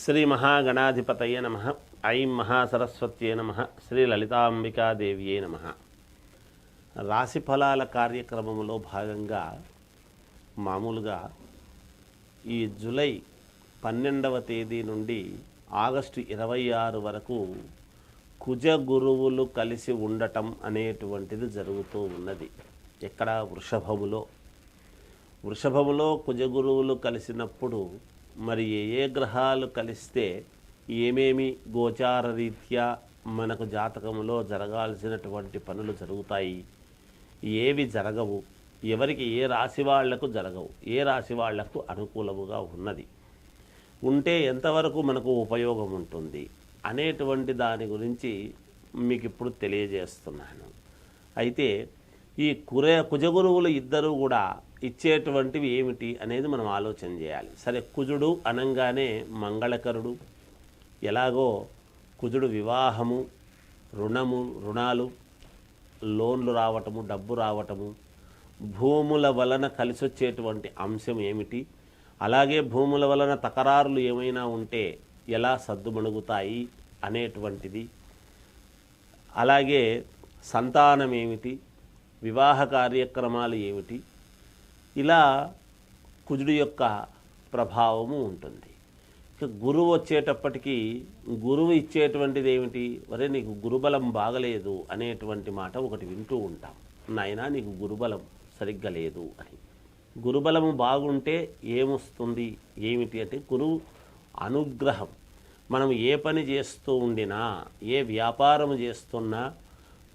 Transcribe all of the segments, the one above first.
శ్రీ మహాగణాధిపతయే నమః. ఐం మహాసరస్వత్యే నమః. శ్రీ లలితాంబికాదేవియే నమః. రాశి ఫలాల కార్యక్రమంలో భాగంగా మామూలుగా ఈ జూలై 12వ తేదీ నుండి ఆగస్టు 26 వరకు కుజ గురువులు కలిసి ఉండటం అనేటువంటిది జరుగుతూ ఉన్నది. ఎక్కడ? వృషభములో కుజ గురువులు కలిసినప్పుడు మరి ఏ గ్రహాలు కలిస్తే ఏమేమి గోచార రీత్యా మనకు జాతకంలో జరగాల్సినటువంటి పనులు జరుగుతాయి, ఏవి జరగవు, ఎవరికి ఏ రాశి వాళ్లకు జరగవు, ఏ రాశి వాళ్లకు అనుకూలముగా ఉన్నది, ఉంటే ఎంతవరకు మనకు ఉపయోగం ఉంటుంది అనేటువంటి దాని గురించి మీకు ఇప్పుడు తెలియజేస్తున్నాను. అయితే ఈ కుజగురువులు ఇద్దరు కూడా ఇచ్చేటువంటివి ఏమిటి అనేది మనం ఆలోచన చేయాలి. సరే, కుజుడు అనంగానే మంగళకరుడు. ఎలాగో కుజుడు వివాహము, రుణాలు, లోన్లు రావటము, డబ్బు రావటము, భూముల వలన కలిసొచ్చేటువంటి అంశం ఏమిటి, అలాగే భూముల వలన తకరారులు ఏమైనా ఉంటే ఎలా సద్దుమణుగుతాయి అనేటువంటిది, అలాగే సంతానం ఏమిటి, వివాహ కార్యక్రమాలు ఏమిటి, ఇలా కుజుడు యొక్క ప్రభావము ఉంటుంది. ఇక గురువు వచ్చేటప్పటికీ గురువు ఇచ్చేటువంటిది ఏమిటి? వరే నీకు గురుబలం బాగలేదు అనేటువంటి మాట ఒకటి వింటూ ఉంటాం. నాయనా నీకు గురుబలం సరిగ్గా లేదు అని. గురుబలము బాగుంటే ఏమొస్తుంది ఏమిటి అంటే గురువు అనుగ్రహం. మనం ఏ పని చేస్తూ ఉండినా, ఏ వ్యాపారం చేస్తున్నా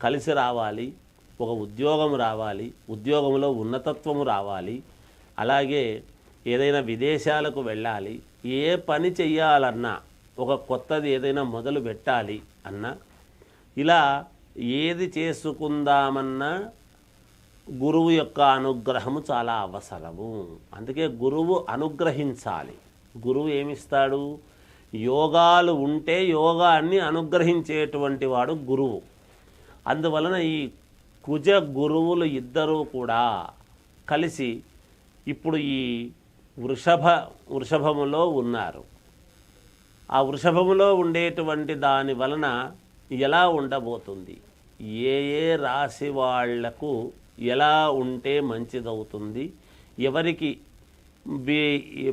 కలిసి రావాలి, ఒక ఉద్యోగం రావాలి, ఉద్యోగంలో ఉన్నతత్వము రావాలి, అలాగే ఏదైనా విదేశాలకు వెళ్ళాలి, ఏ పని చెయ్యాలన్నా, ఒక కొత్తది ఏదైనా మొదలు పెట్టాలి అన్నా, ఇలా ఏది చేసుకుందామన్నా గురువు యొక్క అనుగ్రహము చాలా అవసరము. అందుకే గురువు అనుగ్రహించాలి. గురువు ఏమిస్తాడు? యోగాలు ఉంటే యోగాన్ని అనుగ్రహించేటువంటి వాడు గురువు. అందువలన ఈ కుజ గురువులు ఇద్దరూ కూడా కలిసి ఇప్పుడు ఈ వృషభములో ఉన్నారు. ఆ వృషభములో ఉండేటువంటి దాని వలన ఎలా ఉండబోతుంది, ఏ రాశి వాళ్లకు ఎలా ఉంటే మంచిదవుతుంది, ఎవరికి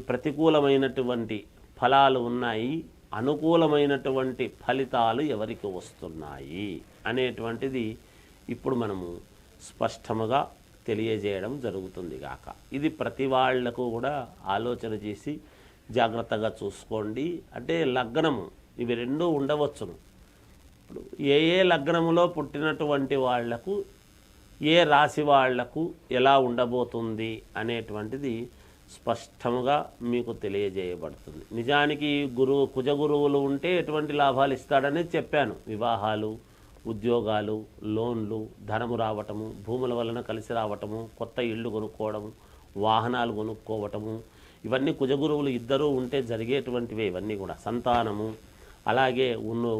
ప్రతికూలమైనటువంటి ఫలాలు ఉన్నాయి, అనుకూలమైనటువంటి ఫలితాలు ఎవరికి వస్తున్నాయి అనేటువంటిది ఇప్పుడు మనము స్పష్టముగా తెలియజేయడం జరుగుతుంది గాక. ఇది ప్రతి వాళ్లకు కూడా ఆలోచన చేసి జాగ్రత్తగా చూసుకోండి. అంటే లగ్నము ఇవి రెండూ ఉండవచ్చును. ఇప్పుడు ఏ లగ్నములో పుట్టినటువంటి వాళ్లకు, ఏ రాశి వాళ్లకు ఎలా ఉండబోతుంది అనేటువంటిది స్పష్టముగా మీకు తెలియజేయబడుతుంది. నిజానికి కుజ గురువులు ఉంటే ఎటువంటి లాభాలు ఇస్తాడనేది చెప్పాను. వివాహాలు, ఉద్యోగాలు, లోన్లు, ధనము రావటము, భూముల వలన కలిసి రావటము, కొత్త ఇళ్ళు కొనుక్కోవడము, వాహనాలు కొనుక్కోవటము, ఇవన్నీ కుజగురువులు ఇద్దరూ ఉంటే జరిగేటువంటివే. ఇవన్నీ కూడా సంతానము, అలాగే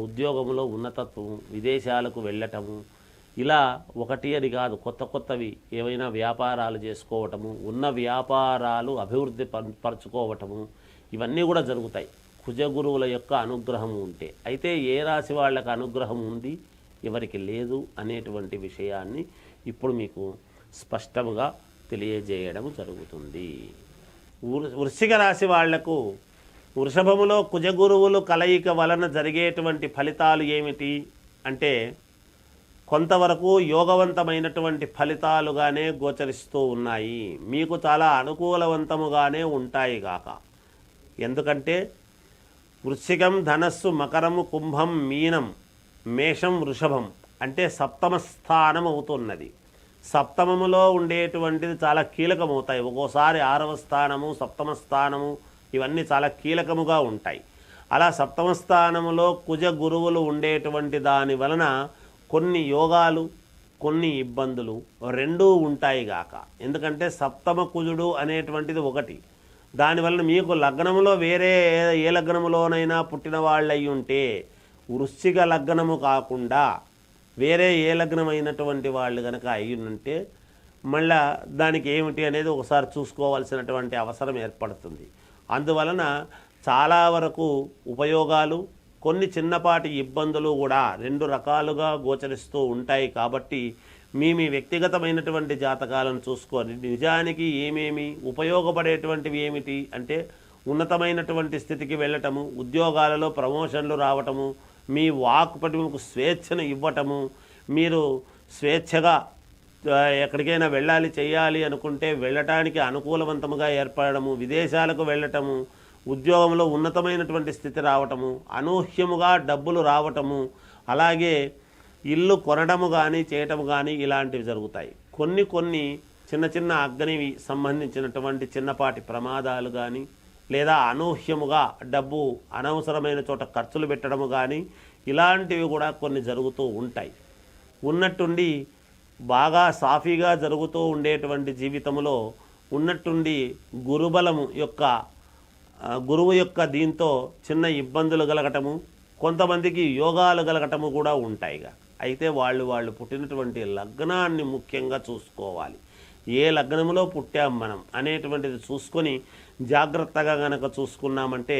ఉద్యోగంలో ఉన్నతత్వము, విదేశాలకు వెళ్ళటము, ఇలా ఒకటి అని కాదు, కొత్తవి ఏవైనా వ్యాపారాలు చేసుకోవటము, ఉన్న వ్యాపారాలు అభివృద్ధి పరచుకోవటము, ఇవన్నీ కూడా జరుగుతాయి కుజగురువుల యొక్క అనుగ్రహం ఉంటే. అయితే ఏ రాశి వాళ్ళకి అనుగ్రహం ఉంది, ఎవరికి లేదు అనేటువంటి విషయాన్ని ఇప్పుడు మీకు స్పష్టంగా తెలియజేయడం జరుగుతుంది. వృశ్చిక రాశి వాళ్లకు వృషభములో కుజగురువులు కలయిక వలన జరిగేటువంటి ఫలితాలు ఏమిటి అంటే కొంతవరకు యోగవంతమైనటువంటి ఫలితాలుగానే గోచరిస్తూ ఉన్నాయి. మీకు చాలా అనుకూలవంతముగానే ఉంటాయి గాక. ఎందుకంటే వృశ్చికం, ధనస్సు, మకరము, కుంభం, మీనం, మేషం, వృషభం అంటే సప్తమ స్థానం అవుతున్నది. సప్తమములో ఉండేటువంటిది చాలా కీలకమవుతాయి. ఒక్కోసారి 6వ స్థానము, సప్తమ స్థానము ఇవన్నీ చాలా కీలకముగా ఉంటాయి. అలా సప్తమ స్థానములో కుజ గురువులు ఉండేటువంటి దాని వలన కొన్ని యోగాలు, కొన్ని ఇబ్బందులు రెండూ ఉంటాయి గాక. ఎందుకంటే సప్తమ కుజుడు అనేటువంటిది ఒకటి. దానివలన మీకు లగ్నములో వేరే ఏ లగ్నములోనైనా పుట్టిన వాళ్ళు అయి ఉంటే, వృశ్చిక లగ్నము కాకుండా వేరే ఏ లగ్నమైనటువంటి వాళ్ళు కనుక అయి ఉంటే మళ్ళా దానికి ఏమిటి అనేది ఒకసారి చూసుకోవాల్సినటువంటి అవసరం ఏర్పడుతుంది. అందువలన చాలా వరకు ఉపయోగాలు, కొన్ని చిన్నపాటి ఇబ్బందులు కూడా రెండు రకాలుగా గోచరిస్తూ ఉంటాయి. కాబట్టి మీ వ్యక్తిగతమైనటువంటి జాతకాలను చూసుకొని నిజానికి ఏమేమి ఉపయోగపడేటువంటివి ఏమిటి అంటే ఉన్నతమైనటువంటి స్థితికి వెళ్ళటము, ఉద్యోగాలలో ప్రమోషన్లు రావటము, మీ వాక్ పటిమకు స్వేచ్ఛను ఇవ్వటము, మీరు స్వేచ్ఛగా ఎక్కడికైనా వెళ్ళాలి చేయాలి అనుకుంటే వెళ్ళటానికి అనుకూలవంతముగా ఏర్పడము, విదేశాలకు వెళ్ళటము, ఉద్యోగంలో ఉన్నతమైనటువంటి స్థితి రావటము, అనూహ్యముగా డబ్బులు రావటము, అలాగే ఇల్లు కొనడము కానీ చేయటము కానీ ఇలాంటివి జరుగుతాయి. కొన్ని చిన్న చిన్న అగ్నికి సంబంధించినటువంటి చిన్నపాటి ప్రమాదాలు కానీ లేదా అనూహ్యముగా డబ్బు అనవసరమైన చోట ఖర్చులు పెట్టడము కానీ ఇలాంటివి కూడా కొన్ని జరుగుతూ ఉంటాయి. ఉన్నట్టుండి బాగా సాఫీగా జరుగుతూ ఉండేటువంటి జీవితంలో ఉన్నట్టుండి గురువు యొక్క దీంతో చిన్న ఇబ్బందులు కలగటము, కొంతమందికి యోగాలు కలగటము కూడా ఉంటాయిగా. అయితే వాళ్ళు పుట్టినటువంటి లగ్నాన్ని ముఖ్యంగా చూసుకోవాలి. ఏ లగ్నంలో పుట్టాం మనం అనేటువంటిది చూసుకొని జాగ్రత్తగా గనక చూసుకున్నామంటే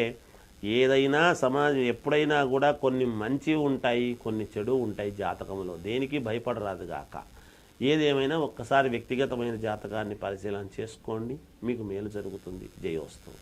ఏదైనా సమాజం ఎప్పుడైనా కూడా కొన్ని మంచి ఉంటాయి, కొన్ని చెడు ఉంటాయి జాతకంలో. దేనికి భయపడరాదుగాక. ఏదేమైనా ఒక్కసారి వ్యక్తిగతమైన జాతకాన్ని పరిశీలన చేసుకోండి, మీకు మేలు జరుగుతుంది. జయోస్తు.